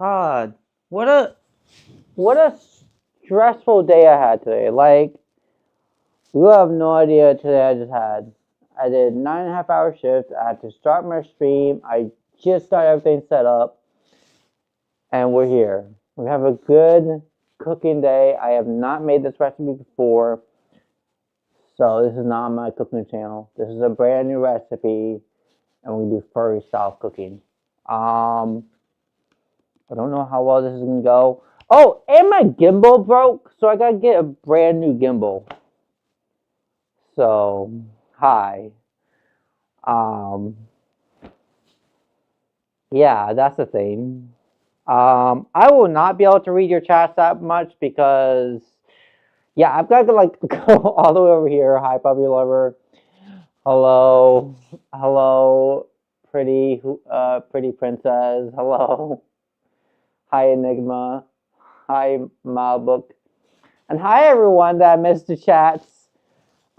God, what a stressful day I had today. Like, you have no idea today I just had. I did 9.5 hour shift. I had to start my stream. I just got everything set up, and we're here. We have a good cooking day. I have not made this recipe before, so this is not on my cooking channel. This is a brand new recipe, and we do furry style cooking. Um, I don't know how well this is gonna go. Oh, and my gimbal broke, so I gotta get a brand new gimbal. So, hi. Um, yeah, that's the thing. I will not be able to read your chats that much because, yeah, I've got to like go all the way over here. Hi, puppy lover. Hello, hello, pretty princess. Hello, hi, Enigma. Hi, Malbook. And hi, everyone that missed the chats.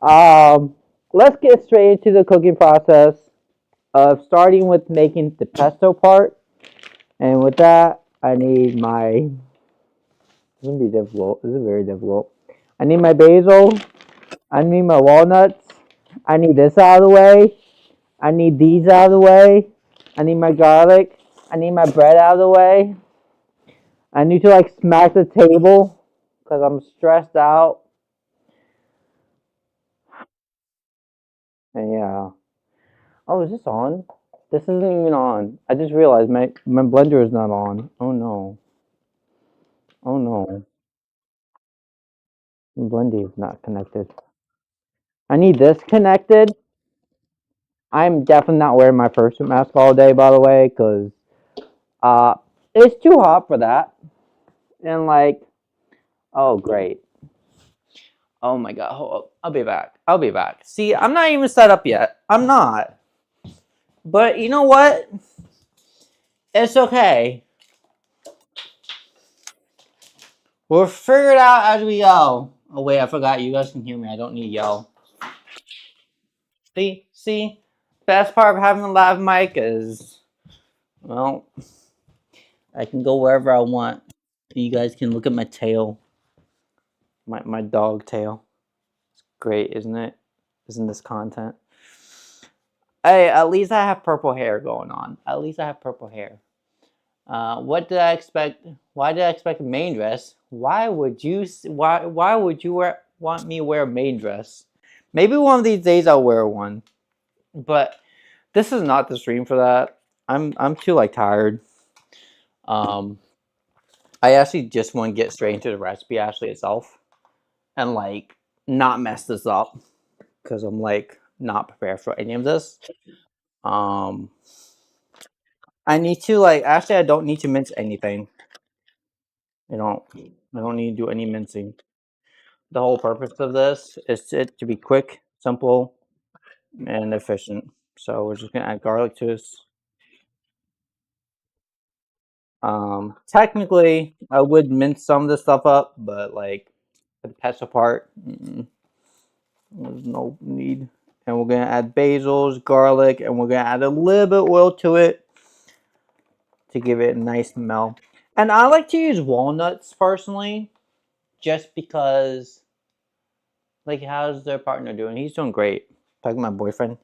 Um, let's get straight into the cooking process of starting with making the pesto part. And with that, I need my. This is gonna be difficult. This is very difficult. I need my basil. I need my walnuts. I need this out of the way. I need these out of the way. I need my garlic. I need my bread out of the way. I need to like smack the table because I'm stressed out. And yeah. Oh, is this on? This isn't even on. I just realized my blender is not on. Oh no. Oh no. My blender is not connected. I need this connected. I'm definitely not wearing my fursuit mask all day, by the way, because uh, it's too hot for that. And like, oh great. Oh my god. Hold up. I'll be back. I'll be back. See, I'm not even set up yet. I'm not. But you know what? It's okay. We'll figure it out as we go. Oh wait, I forgot. You guys can hear me. I don't need to yell. See. Best part of having a live mic is, well, I can go wherever I want. You guys can look at my tail, my dog tail. It's great, isn't it? Isn't this content? Hey, at least I have purple hair going on. At least I have purple hair. What did I expect? Why did I expect a main dress? Why would you? Why would you want me to wear a main dress? Maybe one of these days I'll wear one. But this is not the stream for that. I'm too like tired. Um, I actually just want to get straight into the recipe actually itself, and like not mess this up because I'm like not prepared for any of this. Um, I need to like actually I don't need to mince anything. I don't I don't need to do any mincing. The whole purpose of this is it to be quick, simple, and efficient. So we're just gonna add garlic to this. Technically, I would mince some of this stuff up, but like for the pesto part, there's no need. And we're gonna add basils, garlic, and we're gonna add a little bit of oil to it to give it a nice smell. And I like to use walnuts personally, just because. Like, how's their partner doing? He's doing great. Talking to my boyfriend.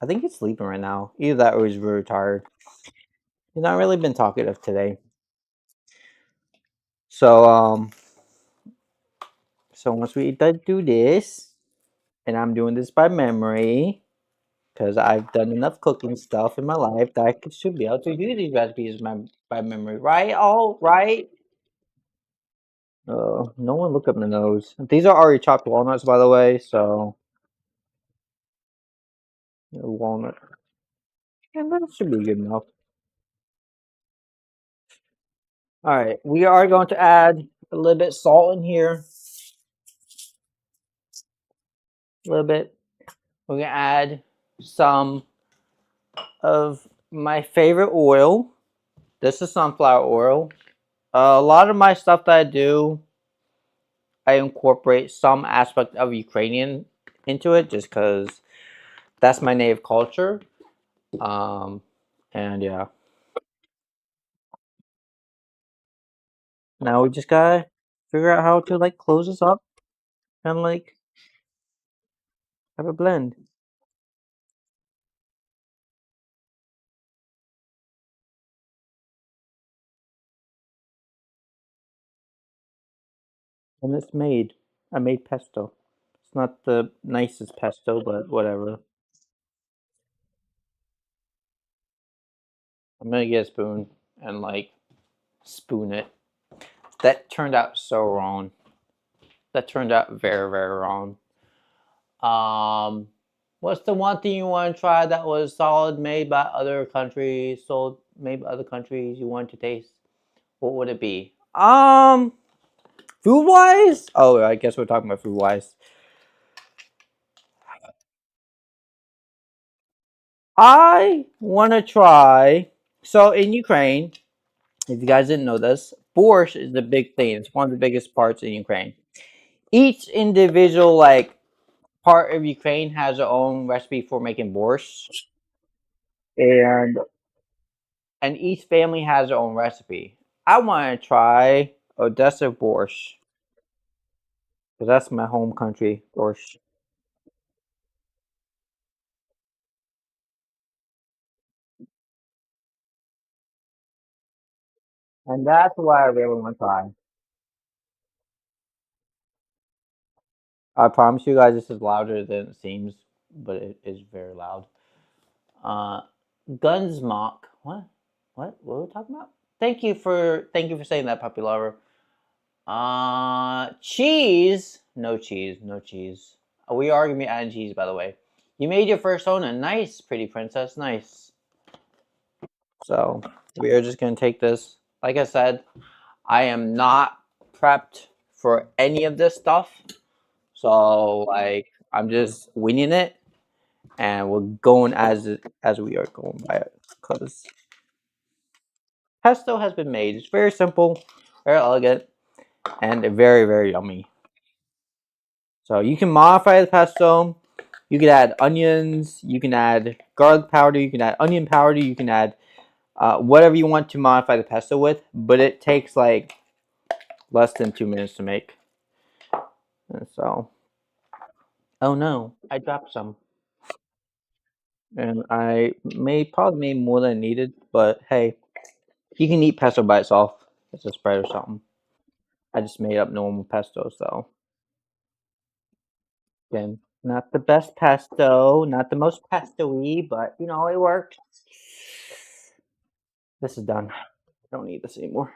I think he's sleeping right now. Either that or he's very tired. He's not really been talkative today. So so once we do this, and I'm doing this by memory, because I've done enough cooking stuff in my life that should be able to do these recipes by memory, right? All right. No one look up my nose. These are already chopped walnuts, by the way. So walnut, and that should be good enough. All right, we are going to add a little bit salt in here. A little bit. We're gonna add some of my favorite oil. This is sunflower oil. A lot of my stuff that I do, I incorporate some aspect of Ukrainian into it, just because that's my native culture. Um, and yeah. Now we just gotta figure out how to like close this up and like have a blend. And it's made. I made pesto. It's not the nicest pesto, but whatever. I'm gonna get a spoon and like spoon it. That turned out so wrong. That turned out very, very wrong. Um, what's the one thing you want to try that was solid, made by other countries, sold, made by other countries you want to taste? What would it be? Food wise? Oh, I guess we're talking about food wise. I want to try. So in Ukraine, if you guys didn't know this, borscht is the big thing. It's one of the biggest parts in Ukraine. Each individual like part of Ukraine has their own recipe for making borscht, and each family has their own recipe. I want to try Odessa borscht because that's my home country borscht, and that's what I really want to try. I promise you guys, this is louder than it seems, but it is very loud. Uh, Gunsmock. What? What were we talking about? Thank you for saying that, puppy lover. Cheese. No cheese. No cheese. We are gonna be adding cheese, by the way. You made your first Ona. Nice, pretty princess. Nice. So we are just gonna take this. Like I said, I am not prepped for any of this stuff. So like I'm just winging it, and we're going as we are going by it because pesto has been made. It's very simple, very elegant, and very, very yummy. So you can modify the pesto. You can add onions. You can add garlic powder. You can add onion powder. You can add whatever you want to modify the pesto with. But it takes like less than 2 minutes to make. And so, oh no, I dropped some, and I probably made more than needed. But hey, you can eat pesto by itself. It's a spread or something. I just made up normal pesto, so again, not the best pesto, not the most pesto-y, but you know, it worked. This is done. I don't need this anymore.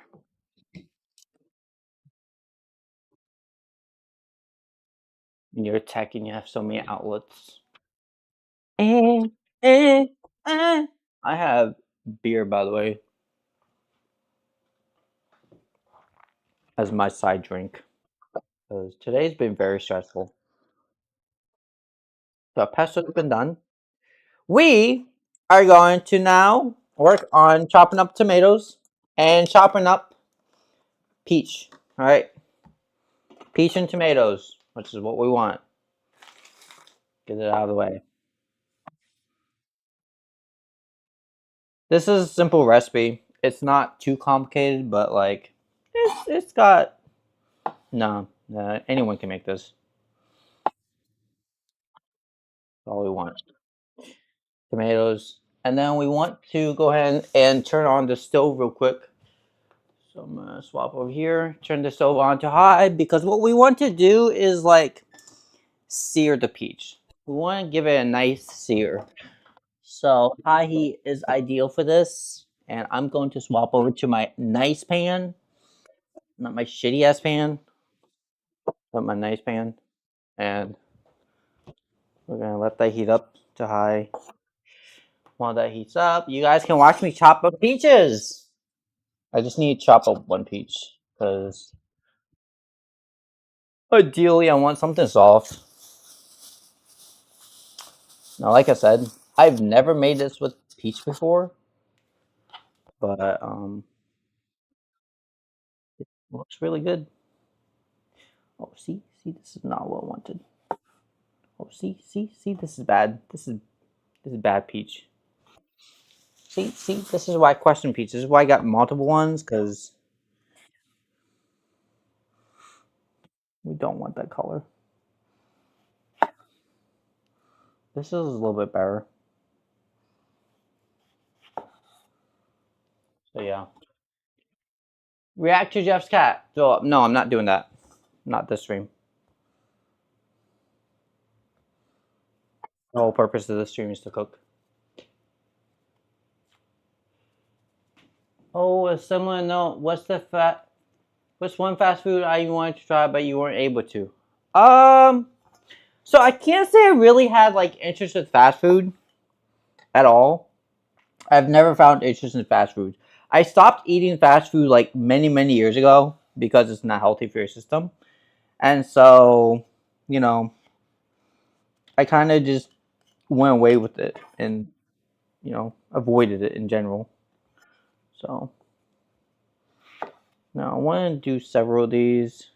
When you're tech and you have so many outlets. Eh, eh, eh. I have beer, by the way, as my side drink. Because today's been very stressful. So pesto's been done. We are going to now work on chopping up tomatoes and chopping up peach. All right, peach and tomatoes, which is what we want. Get it out of the way. This is a simple recipe. It's not too complicated, but like it's got no. Anyone can make this. That's all we want. Tomatoes, and then we want to go ahead and turn on the stove real quick. So I'm gonna swap over here. Turn the stove on to high because what we want to do is like sear the peach. We want to give it a nice sear. So high heat is ideal for this. And I'm going to swap over to my nice pan, not my shitty ass pan, but my nice pan. And we're gonna let that heat up to high. While that heats up, you guys can watch me chop up peaches. I just need to chop up one peach because ideally I want something soft. Now, like I said, I've never made this with peach before, but it looks really good. Oh, see, this is not what I wanted. Oh, see, this is bad. This is bad peach. See, this is why I question peach. This is why I got multiple ones, because We don't want that color. This is a little bit better. So yeah. React to Jeff's cat. So no, I'm not doing that. Not this stream. The whole purpose of this stream is to cook. Oh, a similar note. What's one fast food you wanted to try but you weren't able to? So I can't say I really had like interest in fast food at all. I've never found interest in fast food. I stopped eating fast food like many years ago because it's not healthy for your system. And so, you know, I kind of just went away with it and, avoided it in general. So, now I want to do several of these.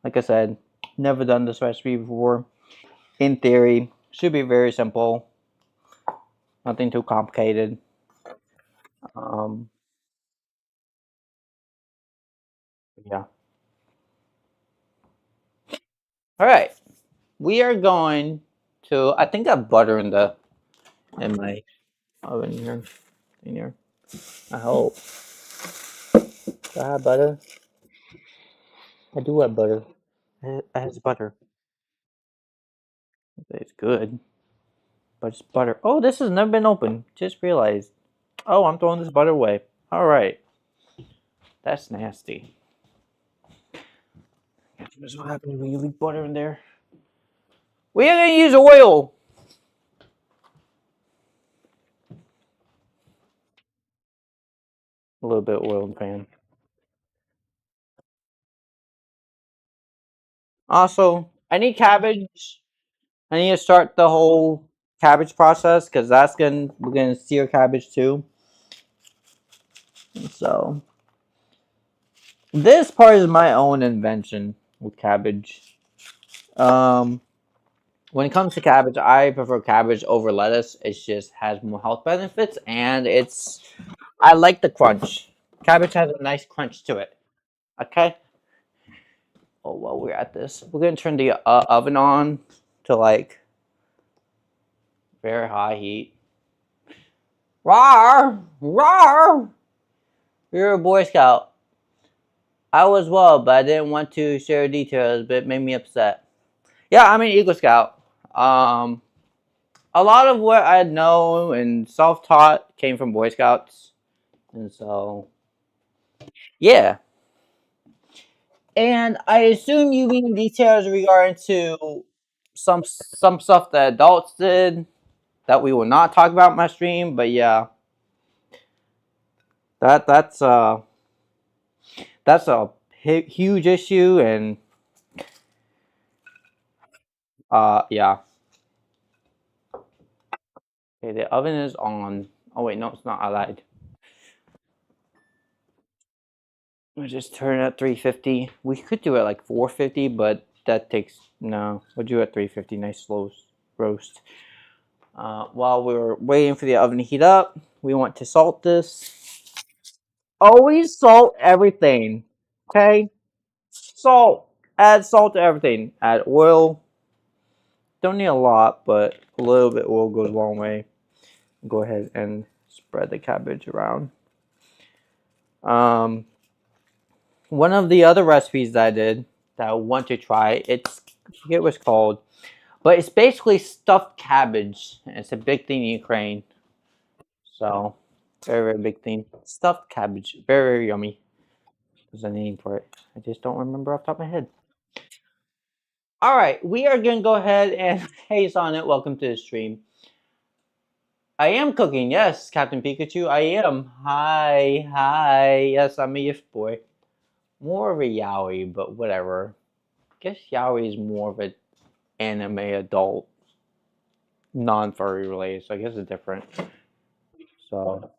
Like I said, never done this recipe before. In theory, should be very simple. Nothing too complicated. Um, yeah. All right. We are going to. I think I have butter in my oven here. In here. I hope. Do I have butter? I do have butter. It has butter. It's good, but it's butter. Oh, this has never been opened. Just realized. Oh, I'm throwing this butter away. All right. That's nasty. That's what happens when you leave butter in there. We are gonna use oil. A little bit of oil in the pan. Also, I need cabbage. I need to start the whole cabbage process because we're gonna sear cabbage too. So this part is my own invention with cabbage. Um, when it comes to cabbage, I prefer cabbage over lettuce. It just has more health benefits, and I like the crunch. Cabbage has a nice crunch to it. Okay. Oh, while we're at this, we're gonna turn the oven on to like very high heat. Rawr, rawr. You're a Boy Scout. I was well, but I didn't want to share details, but it made me upset. Yeah, I'm an Eagle Scout. Um, a lot of what I know and self-taught came from Boy Scouts, and so yeah. And I assume you mean details regarding to some stuff that adults did that we will not talk about in my stream. But yeah, that's a huge issue, and yeah. Okay, the oven is on. Oh wait, no, it's not. I lied. I just turn it at 350. We could do it like 450, but that takes no. We'll do it at 350. Nice slow roast. While we're waiting for the oven to heat up, we want to salt this. Always salt everything. Okay, salt. Add salt to everything. Add oil. Don't need a lot, but a little bit will go a long way. Go ahead and spread the cabbage around. Um, one of the other recipes that I did that I want to try, I forget what it's called, but it's basically stuffed cabbage. It's a big thing in Ukraine. So, very big thing. Stuffed cabbage. Very yummy. There's a name for it. I just don't remember off the top of my head. All right, we are going to go ahead and hey Sonnet, welcome to the stream. I am cooking, yes, Captain Pikachu, I am. Hi, hi. Yes, I'm a gift boy. More of a yaoi, but whatever. I guess yaoi is more of an anime adult, non-furry related, so I guess it's different. So,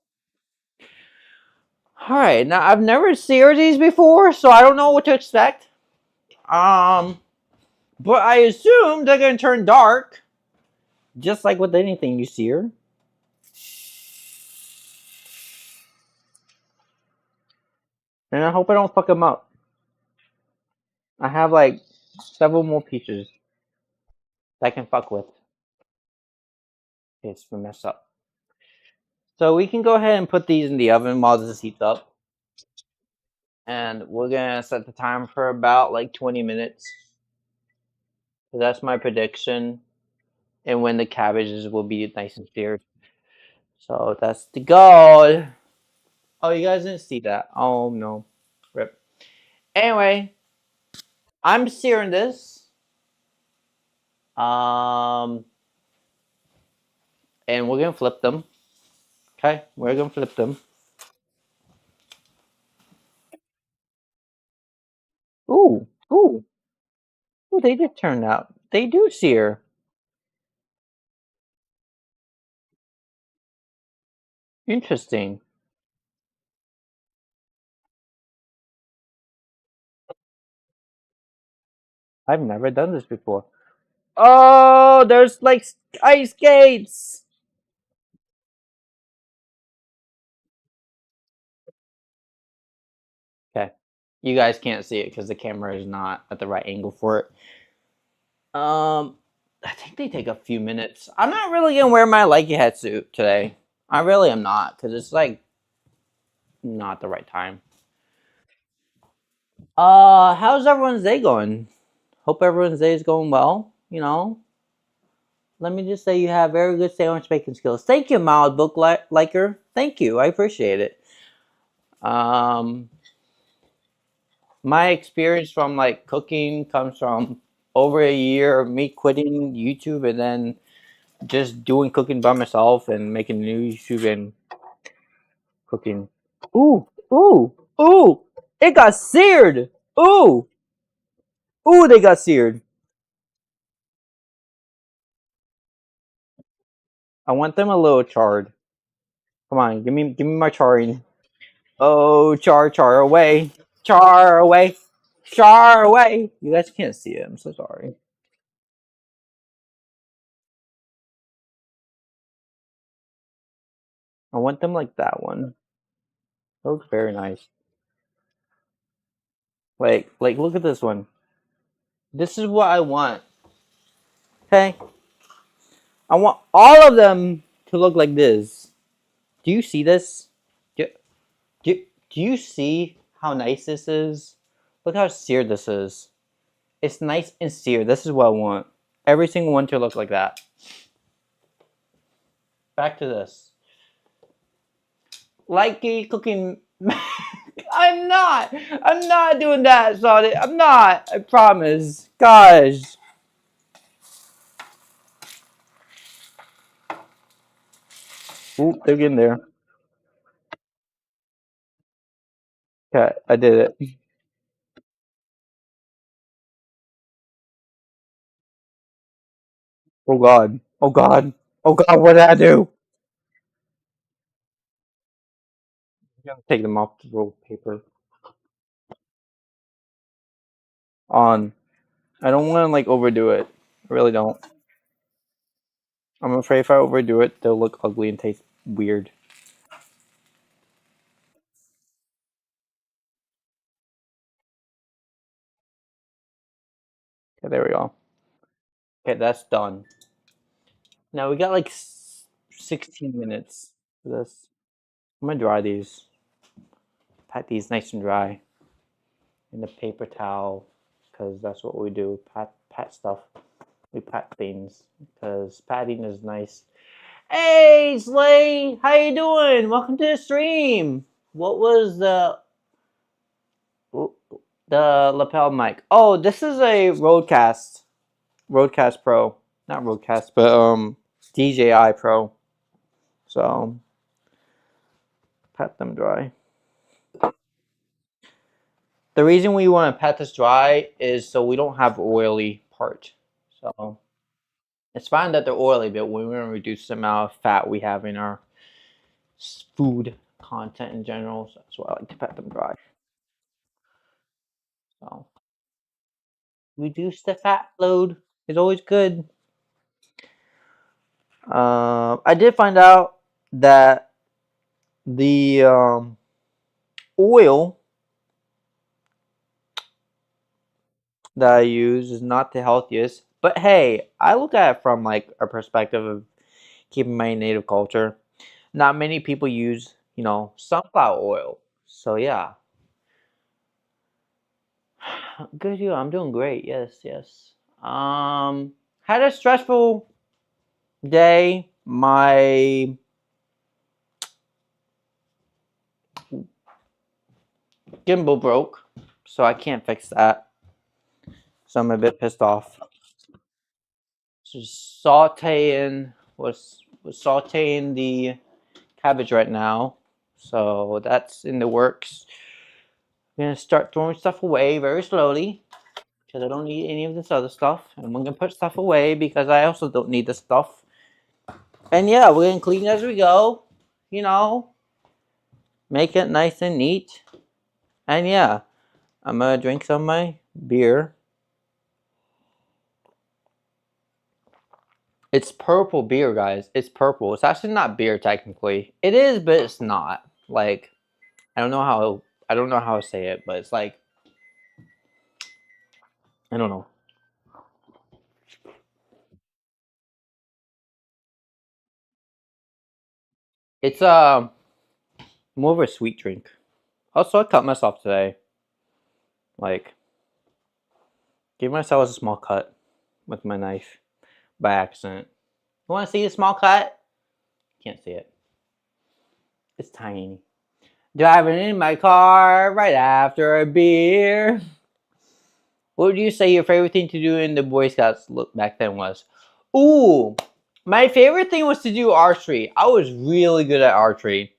all right. Now I've never seared these before, so I don't know what to expect. Um, but I assume they're gonna turn dark, just like with anything you sear. And I hope I don't fuck them up. I have like several more pieces that I can fuck with. It's messed up. So we can go ahead and put these in the oven while this heats up. And we're gonna set the timer for about like 20 minutes. So that's my prediction. And when the cabbages will be nice and seared. So that's the goal. Oh, you guys didn't see that. Oh no. Rip. Anyway, I'm searing this. Um and we're gonna flip them. Okay, we're gonna flip them. Ooh, ooh, ooh, they did turn out. They do sear. Interesting. I've never done this before. Oh, there's like ice skates. Okay. You guys can't see it because the camera is not at the right angle for it. I think they take a few minutes. I'm not really gonna wear my Likey head suit today. I really am not because it's like not the right time. How's everyone's day going? Hope everyone's day is going well. You know, let me just say you have very good sandwich making skills. Thank you, mild book liker. Thank you. I appreciate it. Um, my experience from like cooking comes from over a year of me quitting YouTube and then just doing cooking by myself and making new YouTube and cooking. Ooh, ooh, ooh! It got seared. Ooh, ooh! They got seared. I want them a little charred. Come on, give me my charring. Oh, char away, char away, char away. You guys can't see it. I'm so sorry. I want them like that one. That looks very nice. Like look at this one. This is what I want. Okay, I want all of them to look like this. Do you see this? Do, do you see how nice this is? Look how seared this is. It's nice and seared. This is what I want. Every single one to look like that. Back to this. Likey cooking. I'm not. I'm not doing that, Sonic. I'm not. I promise. Gosh. Oop, they're getting there. Okay, I did it. Oh god. Oh god. Oh god, what did I do? I'm gonna take them off the roll paper. On. I don't want to like overdo it. I really don't. I'm afraid if I overdo it, they'll look ugly and taste weird. Okay, there we go. Okay, that's done. Now we got like 16 minutes for this. I'm gonna dry these. Pat these nice and dry in the paper towel because that's what we do. Pat stuff. We pat things because patting is nice. Hey Slay, how you doing? Welcome to the stream. What was the lapel mic? Oh, this is a Roadcast Pro, not Roadcast, but DJI Pro. So pat them dry. The reason we want to pat this dry is so we don't have oily part. So it's fine that they're oily, but we want to reduce the amount of fat we have in our food content in general. So that's why I like to pat them dry. So reduce the fat load is always good. I did find out that the oil that I use is not the healthiest. But hey, I look at it from like a perspective of keeping my native culture. Not many people use, sunflower oil. So yeah, good you. I'm doing great. Yes, yes. Had a stressful day. My gimbal broke, so I can't fix that. So I'm a bit pissed off. Just was sauteing the cabbage right now, so that's in the works. I'm gonna start throwing stuff away very slowly because I don't need any of this other stuff, and I'm gonna put stuff away because I also don't need this stuff. And yeah, we're gonna clean as we go. You know, make it nice and neat. And yeah, I'm gonna drink some of my beer. It's purple beer, guys. It's purple. It's actually not beer technically. It is, but it's not. Like I don't know how to say it, but it's like I don't know. It's more of a sweet drink. Also, I cut myself today. Like, gave myself a small cut with my knife by accident. You want to see a small cut? Can't see it. It's tiny. Driving in my car right after a beer. What would you say your favorite thing to do in the Boy Scouts look back then was? Ooh, my favorite thing was to do archery. I was really good at archery.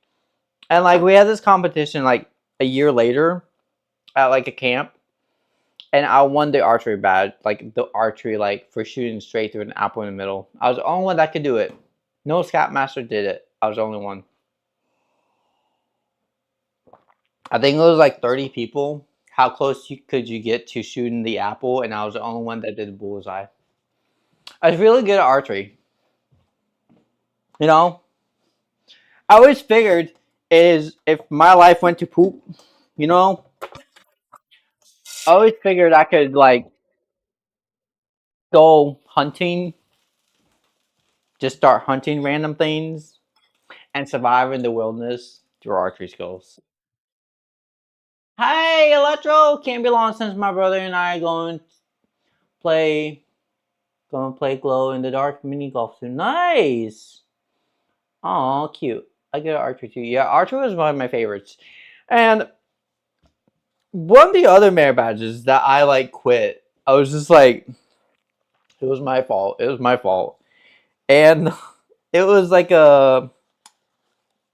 And like we had this competition like a year later at like a camp. And I won the archery badge, like the archery like for shooting straight through an apple in the middle. I was the only one that could do it. No Scoutmaster did it. I was the only one. I think it was like 30 people. How close could you get to shooting the apple? And I was the only one that did the bullseye. I was really good at archery. You know, I always figured is if my life went to poop, you know, I always figured I could like go hunting, just start hunting random things and survive in the wilderness through archery skills. Hey, Electro! Can't be long since my brother and I are play going to play glow in the dark mini golf soon. Nice. Oh, cute. I get archery too. Yeah, archery was one of my favorites. And one of the other merit badges that I like quit. I was just like, it was my fault. It was my fault. And it was like a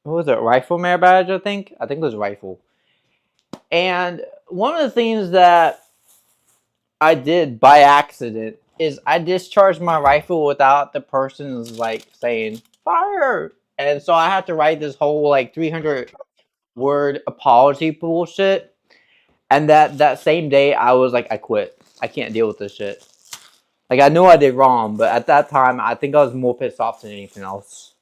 what was it? Rifle merit badge, I think. I think it was rifle. And one of the things that I did by accident is I discharged my rifle without the person's like saying fire. And so I had to write this whole like 300 word apology bullshit. And that same day I was like I quit. I can't deal with this shit. Like I knew I did wrong, but at that time I think I was more pissed off than anything else.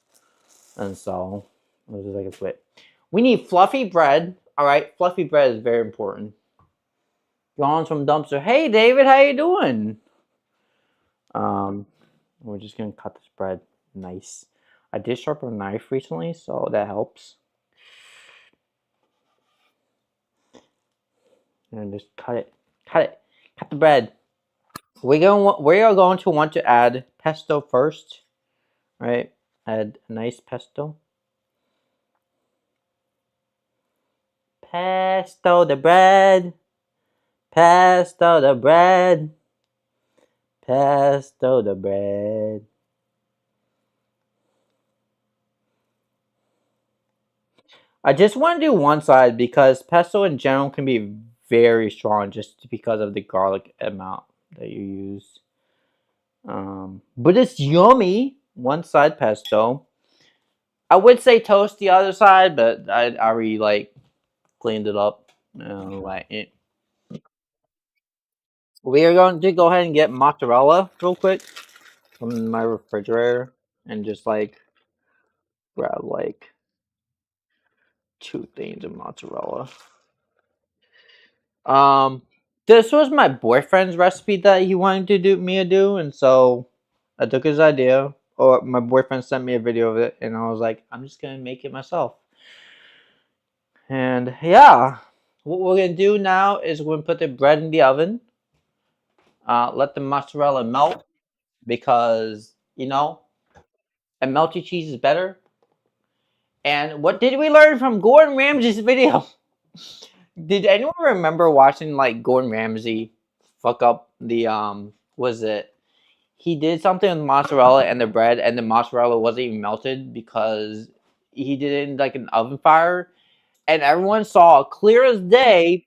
And so I was just like I quit. We need fluffy bread. All right, fluffy bread is very important. John from dumpster. Hey David, how you doing? Um, we're just gonna cut this bread. Nice. I did sharpen a knife recently, so that helps. And just cut it. Cut it. Cut the bread. We are going to want to add pesto first. Right? Add a nice pesto. Pesto the bread. Pesto the bread. Pesto the bread. I just want to do one side because pesto in general can be very strong just because of the garlic amount that you use. But it's yummy. One side pesto. I would say toast the other side, but I already like cleaned it up. Like it. We are going to go ahead and get mozzarella real quick from my refrigerator and just like grab like two things of mozzarella. Um, This was my boyfriend's recipe that he wanted to do me to do, and so I took his idea. Or my boyfriend sent me a video of it, and I was like, I'm just gonna make it myself. And yeah, what we're gonna do now is we're gonna put the bread in the oven. Let the mozzarella melt because a melty cheese is better. And what did we learn from Gordon Ramsay's video? Did anyone remember watching like Gordon Ramsay fuck up the was it he did something with mozzarella and the bread and the mozzarella wasn't even melted because he did it in like an oven fire and everyone saw clear as day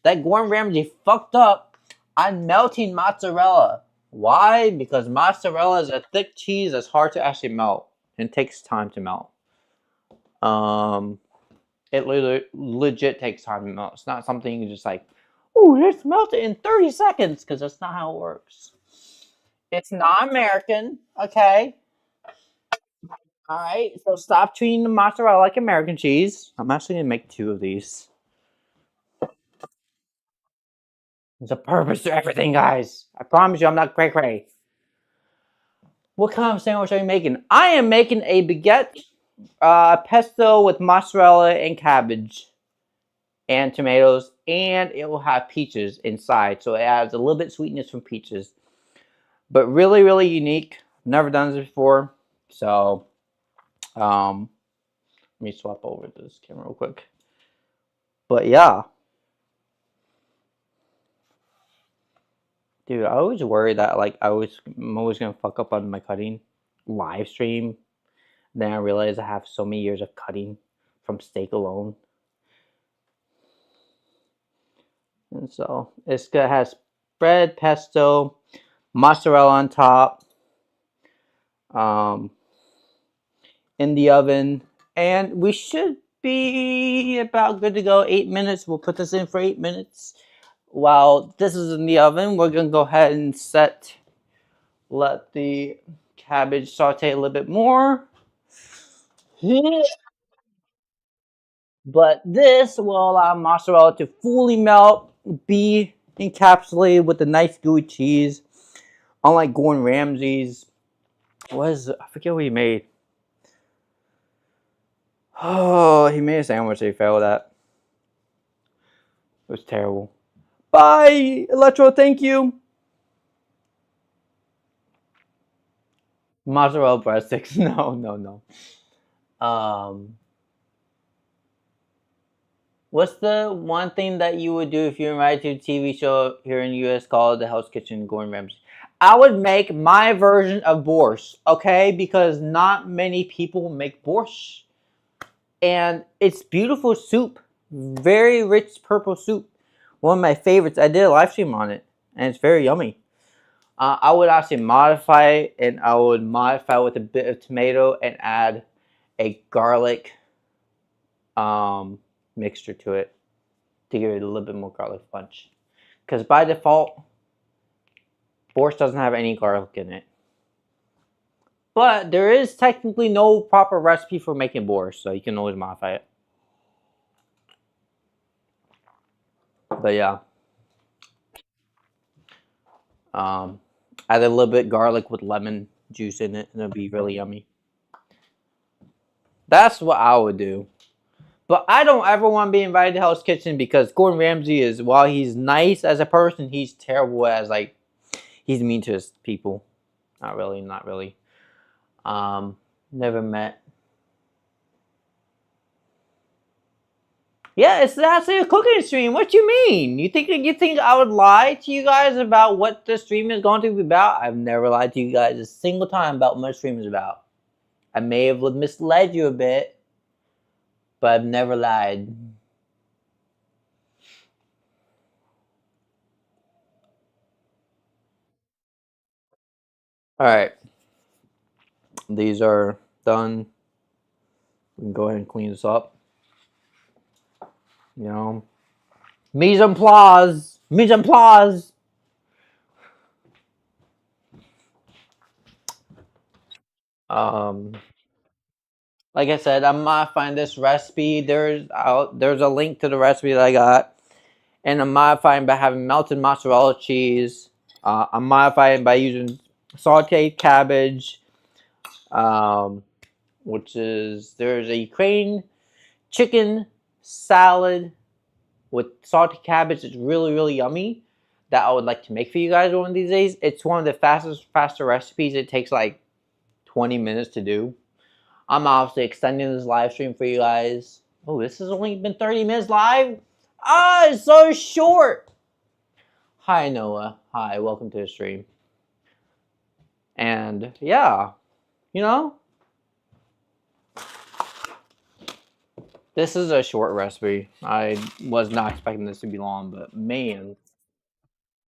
that Gordon Ramsay fucked up on melting mozzarella. Why? Because mozzarella is a thick cheese that's hard to actually melt and takes time to melt. Um it legit takes time to melt. It's not something you just like, oh, let's melt it in 30 seconds, because that's not how it works. It's not American, okay? All right, so stop treating the mozzarella like American cheese. I'm actually gonna make 2 of these. There's a purpose to everything, guys. I promise you, I'm not cray cray. What kind of sandwich are you making? I am making a baguette pesto with mozzarella and cabbage and tomatoes, and it will have peaches inside, so it adds a little bit sweetness from peaches. But really, really unique. Never done this before, so let me swap over to this camera real quick. But yeah, dude, I always worry that like I'm always gonna fuck up on my cutting live stream. Then I realize I have so many years of cutting from steak alone. And so it has bread, pesto, mozzarella on top, um, in the oven, and we should be about good to go. 8 minutes. We'll put this in for 8 minutes. While this is in the oven, we're gonna go ahead and let the cabbage saute a little bit more. But this will allow mozzarella to fully melt, be encapsulated with the nice gooey cheese. Unlike Gordon Ramsay's, I forget what he made. Oh, he made a sandwich that he failed at. It was terrible. Bye, Electro. Thank you. Mozzarella breadsticks. No, no, no. What's the one thing that you would do if you were invited to a TV show here in the U.S. called The Hell's Kitchen, Gordon Ramsay? I would make my version of borscht, okay? Because not many people make borscht. And it's beautiful soup. Very rich purple soup. One of my favorites. I did a live stream on it. And it's very yummy. I would actually modify it. And I would modify it with a bit of tomato and add a garlic mixture to it to give it a little bit more garlic punch. Because by default, borscht doesn't have any garlic in it. But there is technically no proper recipe for making borscht, so you can always modify it. But yeah. Add a little bit garlic with lemon juice in it, and it'll be really yummy. That's what I would do. But I don't ever want to be invited to Hell's Kitchen because Gordon Ramsay is, while he's nice as a person, he's terrible as like, he's mean to his people. Not really, not really. Never met. Yeah, it's actually a cooking stream. What you mean? You think I would lie to you guys about what the stream is going to be about? I've never lied to you guys a single time about what my stream is about. I may have misled you a bit, but I've never lied. Alright. These are done. We can go ahead and clean this up. You know. Mise en place! Mise en place! Like I said, I'm modifying this recipe. There's a link to the recipe that I got. and I'm modifying by having melted mozzarella cheese. I'm modifying by using sauteed cabbage, which is there's a Ukraine chicken salad with salted cabbage. It's really yummy. That I would like to make for you guys one of these days. It's one of the faster recipes. It takes like 20 minutes to do. I'm obviously extending this live stream for you guys. Oh, this has only been 30 minutes live? Ah, it's so short. Hi, Noah. Hi, welcome to the stream. And yeah, you know, this is a short recipe. I was not expecting this to be long, but man,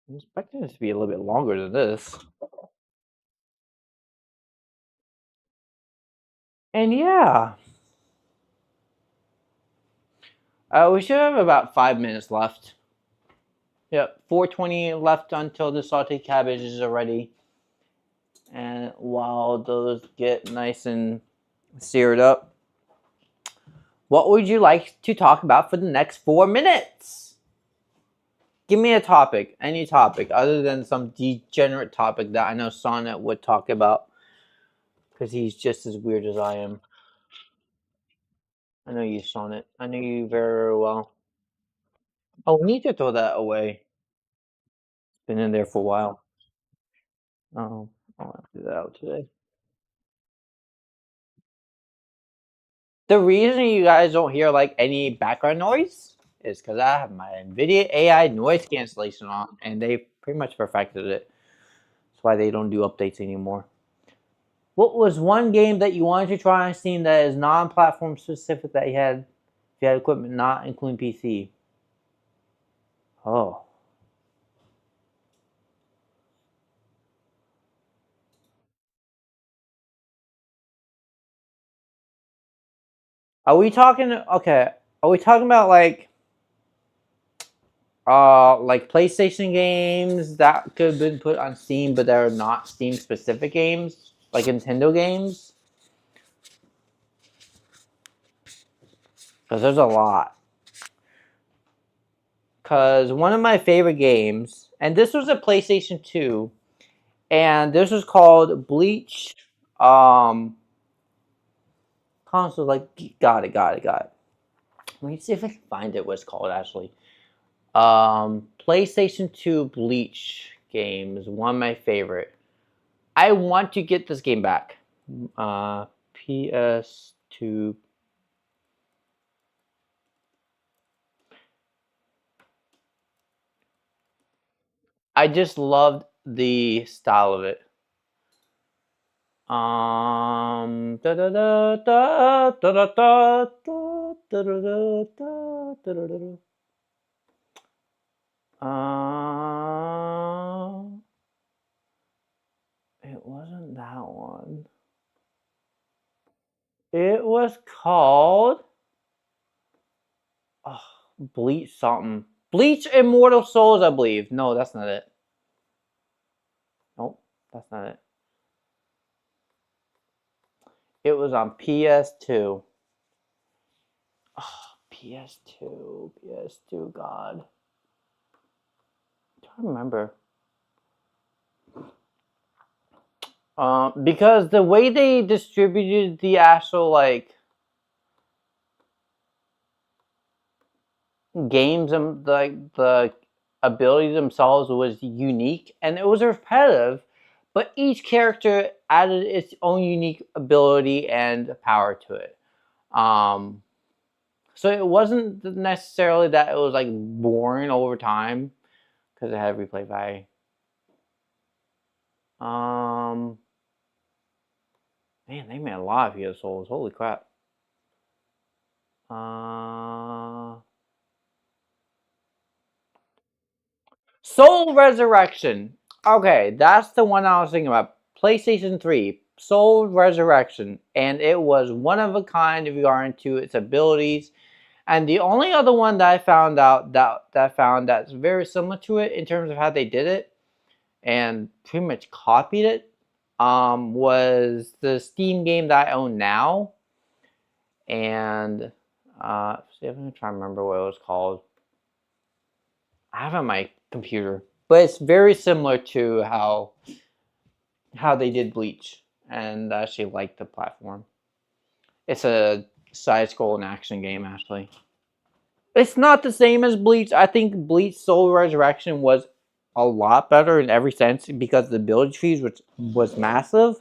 I'm expecting this to be a little bit longer than this. And yeah, we should have about 5 minutes left. Yep, 4:20 left until the sauteed cabbage is ready. And while those get nice and seared up, what would you like to talk about for the next 4 minutes? Give me a topic, any topic, other than some degenerate topic that I know Sonnet would talk about, because he's just as weird as I am. I know you, Sonnet. I know you very well. Oh, we need to throw that away. It's been in there for a while. Oh, I'll have to do that out today. The reason you guys don't hear like any background noise is because I have my NVIDIA AI noise cancellation on, and they pretty much perfected it. That's why they don't do updates anymore. What was one game that you wanted to try on Steam that is non-platform specific that you had, if you had equipment not including PC? Oh. Are we talking, okay, are we talking about like PlayStation games that could have been put on Steam but they're not Steam specific games? Like Nintendo games? Because there's a lot. Because one of my favorite games, and this was a PlayStation 2, and this was called Bleach. Console, like, got it. Let me see if I can find it. What it's called actually. PlayStation 2 Bleach game is one of my favorite. I want to get this game back. PS2. I just loved the style of it. Da da da da da da da da da da da da da da. It wasn't that one. It was called Bleach something. Bleach Immortal Souls, I believe. No, that's not it. Nope, that's not it. It was on PS2. Oh, PS2, God. I don't remember. Because the way they distributed the actual like games and the abilities themselves was unique and it was repetitive, but each character added its own unique ability and power to it. So it wasn't necessarily that it was like boring over time because it had replay value. Man, they made a lot of Hero Souls. Holy crap. Soul Resurrection. Okay, that's the one I was thinking about. PlayStation 3, Soul Resurrection. And it was one of a kind in regard to its abilities. And the only other one that I found out that's very similar to it in terms of how they did it and pretty much copied it was the Steam game that I own now. And see if I can try to remember what it was called. I have it on my computer, but it's very similar to how they did Bleach, and I actually like the platform. It's a side-scrolling action game, actually. It's not the same as Bleach. I think Bleach Soul Resurrection was a lot better in every sense because the ability trees was massive,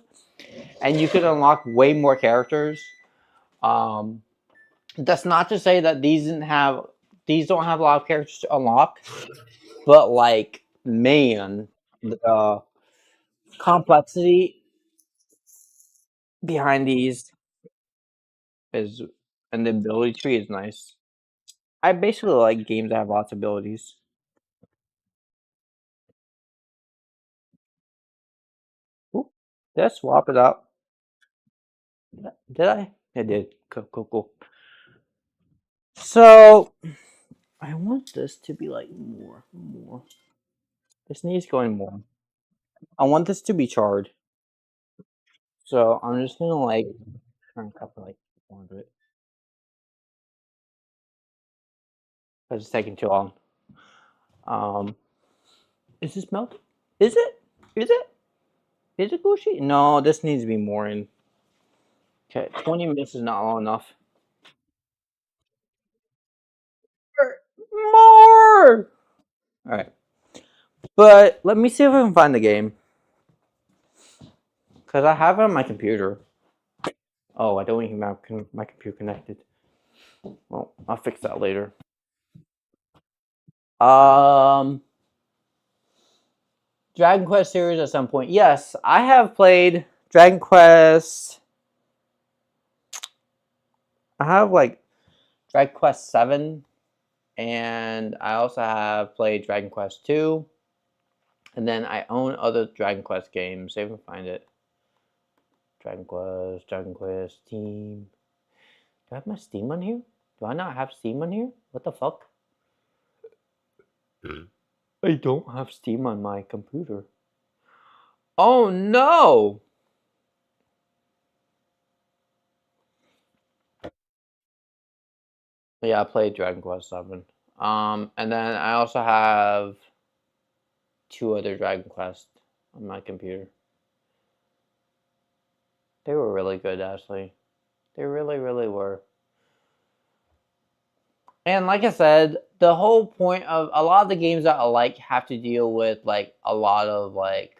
and you could unlock way more characters. Um, that's not to say that these don't have a lot of characters to unlock, but like man, the complexity behind these is and the ability tree is nice. I basically like games that have lots of abilities. Ooh, did I swap it out? Did I? I did. Cool, cool, cool. So I want this to be like more. This needs going more. I want this to be charred. So I'm just gonna like try and cover like one of it. It's taking too long. Um, is this melted? Is it? Is it? Is it Gucci? No, this needs to be more in. Okay, 20 minutes is not long enough. More! Alright. But let me see if I can find the game. Because I have it on my computer. Oh, I don't even have my computer connected. Well, I'll fix that later. Um, Dragon Quest series at some point. Yes, I have played Dragon Quest. I have like Dragon Quest 7, and I also have played Dragon Quest 2. And then I own other Dragon Quest games. See if I can find it. Dragon Quest, Steam. Do I have my Steam on here? Do I not have Steam on here? What the fuck? I don't have Steam on my computer. Oh no! Yeah, I played Dragon Quest 7. And then I also have two other Dragon Quest on my computer. They were really good, actually. They really, really were. And like I said, the whole point of a lot of the games that I like have to deal with like a lot of like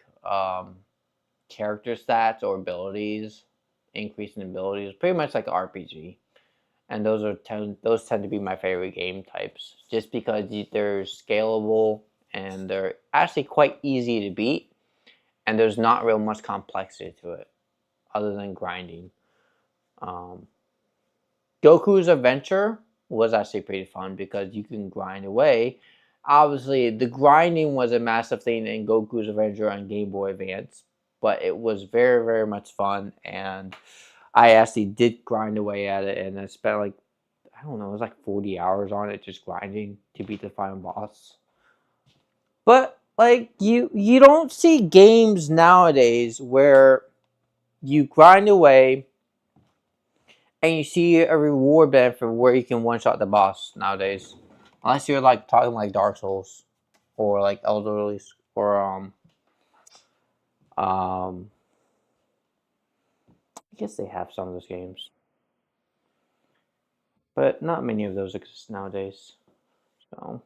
character stats or abilities, increasing abilities, pretty much like RPG. And those tend to be my favorite game types, just because they're scalable and they're actually quite easy to beat, and there's not real much complexity to it, other than grinding. Um, Goku's Adventure was actually pretty fun because you can grind away. Obviously, the grinding was a massive thing in Goku's Adventure on Game Boy Advance, but it was very, very much fun, and I actually did grind away at it, and I spent like I don't know, it was like 40 hours on it just grinding to beat the final boss. But like you don't see games nowadays where you grind away and you see a reward benefit where you can one shot the boss nowadays. Unless you're like talking like Dark Souls or like Elder or um I guess they have some of those games. But not many of those exist nowadays. So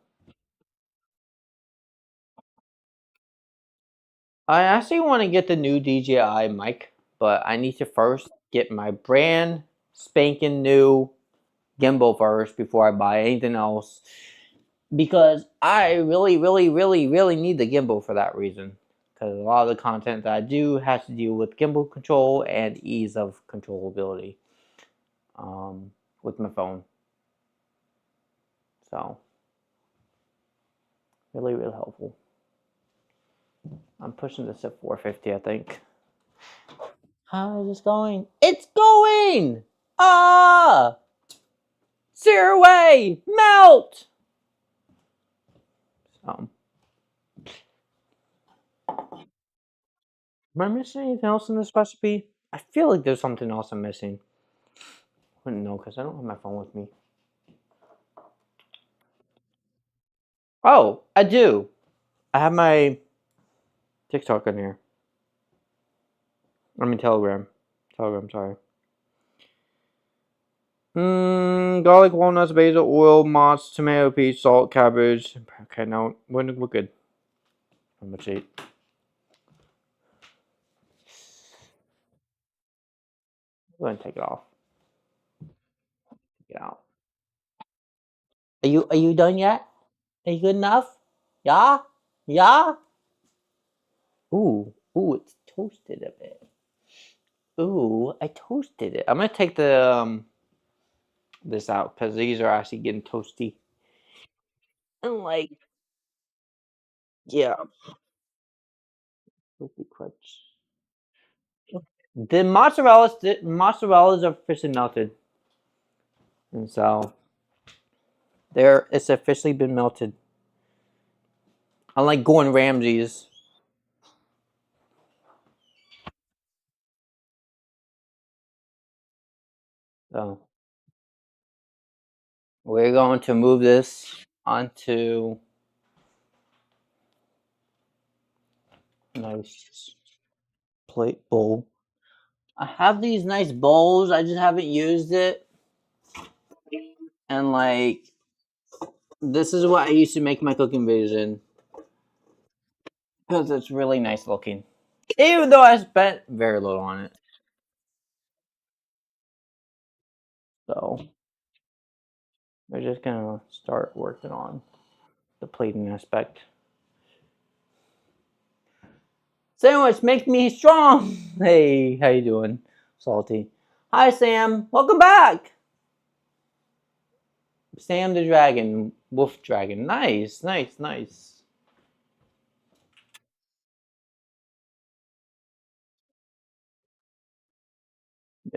I actually want to get the new DJI mic, but I need to first get my brand spanking new gimbal first before I buy anything else. Because I really, really, really, really need the gimbal for that reason. Because a lot of the content that I do has to deal with gimbal control and ease of controllability with my phone. So, really, really helpful. I'm pushing this at 450, I think. How is this going? It's going! Ah! Sear away! Melt! Am I missing anything else in this recipe? I feel like there's something else I'm missing. I wouldn't know because I don't have my phone with me. Oh, I do. I have my TikTok on here. I mean Telegram. Telegram, sorry. Garlic, walnuts, basil, oil, moss, tomato, peach, salt, cabbage. Okay, now we're good. How much eat? Go ahead and take it off. Take it out. Are you done yet? Are you good enough? Yeah? Yeah? Ooh, it's toasted a bit. Ooh, I toasted it. I'm gonna take the this out because these are actually getting toasty. And like, yeah, toasty crunch. The mozzarella's officially melted, and so there it's officially been melted. Unlike Gordon Ramsay's, so we're going to move this onto a nice plate bowl. I have these nice bowls. I just haven't used it, and like this is what I used to make my cooking videos in because it's really nice looking. Even though I spent very little on it, so we're just gonna start working on the plating aspect. Sandwich makes me strong. Hey, how you doing, Salty? Hi, Sam. Welcome back. Sam the Dragon, Wolf Dragon. Nice, nice, nice.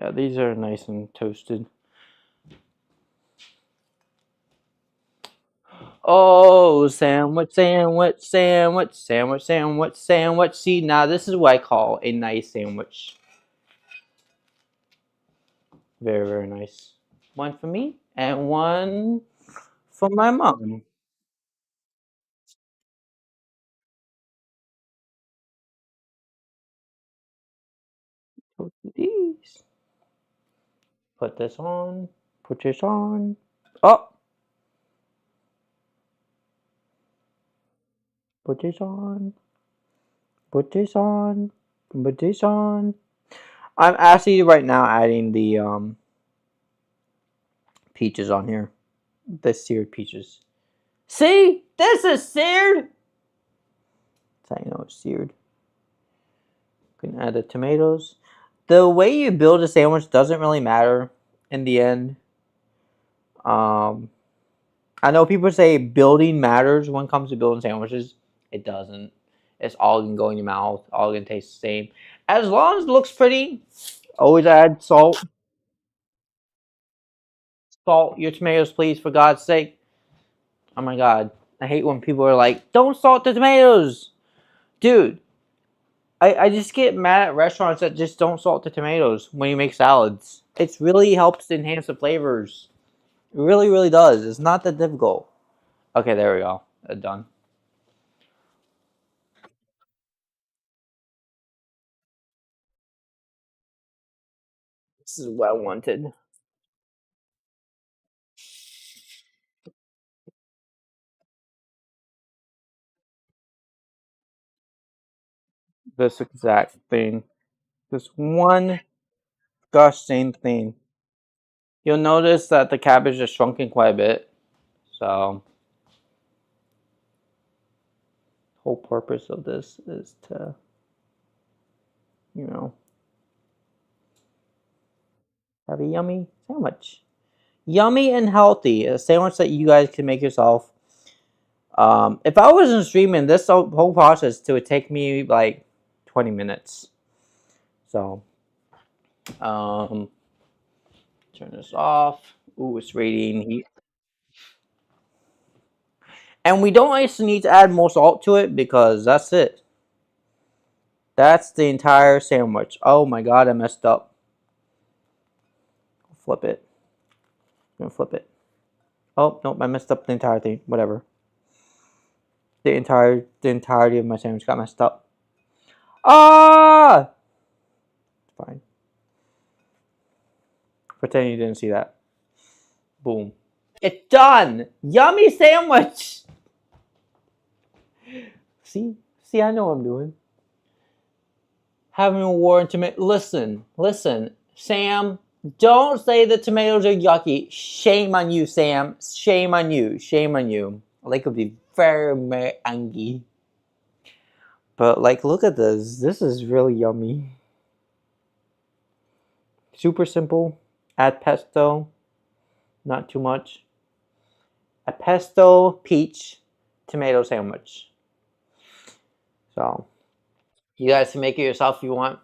Yeah, these are nice and toasted. Oh, sandwich, sandwich, sandwich, sandwich, sandwich, sandwich. See, now this is what I call a nice sandwich. Very, very nice. One for me and one for my mom. Toasted these. Put this on. Put this on. Oh, put this on. Put this on. Put this on. I'm actually right now adding the peaches on here. The seared peaches. See? This is seared! That's how you know it's seared. You can add the tomatoes. The way you build a sandwich doesn't really matter in the end. Um, I know people say building matters when it comes to building sandwiches. It doesn't. It's all gonna go in your mouth. All gonna taste the same. As long as it looks pretty, always add salt. Salt your tomatoes, please, for God's sake. Oh my God. I hate when people are like, don't salt the tomatoes. Dude, I just get mad at restaurants that just don't salt the tomatoes when you make salads. It really helps enhance the flavors. It really, really does. It's not that difficult. Okay, there we go. Done. This is what I wanted. This exact thing. This one gosh dang thing. You'll notice that the cabbage is shrunken quite a bit. So, whole purpose of this is to, you know, have a yummy sandwich. Yummy and healthy. A sandwich that you guys can make yourself. If I wasn't streaming, this whole process would take me like 20 minutes. So, um, turn this off. Ooh, it's radiating heat. And we don't actually need to add more salt to it because that's it. That's the entire sandwich. Oh my God, I messed up. Flip it. I'm gonna flip it. Oh, nope, I messed up the entire thing. Whatever. The entirety of my sandwich got messed up. Ah! Fine. Pretend you didn't see that. Boom. It's done! Yummy sandwich! See? See, I know what I'm doing. Having a war in tomato. Listen. Sam, don't say the tomatoes are yucky. Shame on you, Sam. Shame on you. Like, would be very angry. But, like, look at this. This is really yummy. Super simple. Add pesto. Not too much. A pesto peach tomato sandwich. So, you guys can make it yourself if you want.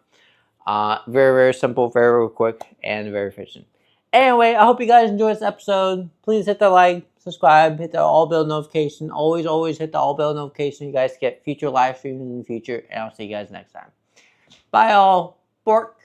Very simple, very quick, and very efficient. Anyway, I hope you guys enjoyed this episode. Please hit the like, subscribe, hit the all bell notification. Always hit the all bell notification. You guys get future live streams in the future, and I'll see you guys next time. Bye, all. Bork.